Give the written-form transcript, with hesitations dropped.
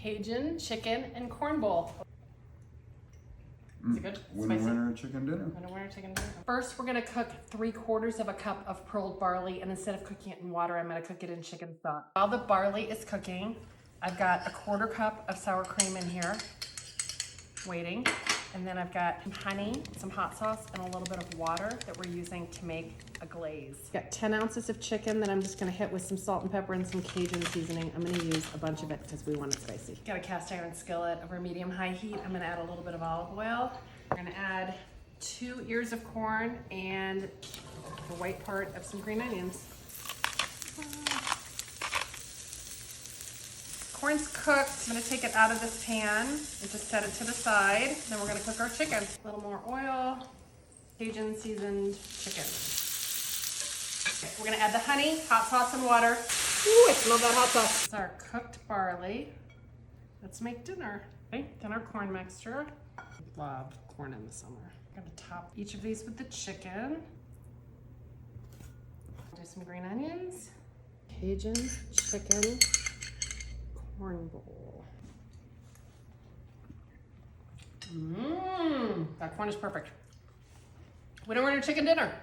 Cajun chicken and corn bowl. Is it good? Winner chicken dinner. Winner chicken dinner. First, we're gonna cook 3/4 of a cup of pearled barley, and instead of cooking it in water, I'm gonna cook it in chicken stock. While the barley is cooking, I've got a 1/4 cup of sour cream in here, waiting. And then I've got some honey, some hot sauce, and a little bit of water that we're using to make a glaze. Got 10 ounces of chicken that I'm just gonna hit with some salt and pepper and some Cajun seasoning. I'm gonna use a bunch of it because we want it spicy. Got a cast iron skillet over medium-high heat. I'm gonna add a little bit of olive oil. We're gonna add 2 ears of corn and the white part of some green onions. Corn's cooked. I'm gonna take it out of this pan and just set it to the side. Then we're gonna cook our chicken. A little more oil, Cajun seasoned chicken. Okay, we're gonna add the honey, hot sauce, and water. Ooh, I smell that hot sauce. This is our cooked barley. Let's make dinner. Okay, then our corn mixture. Love corn in the summer. I'm gonna top each of these with the chicken. Do some green onions. Cajun chicken. Corn bowl. That corn is perfect. Winner chicken dinner.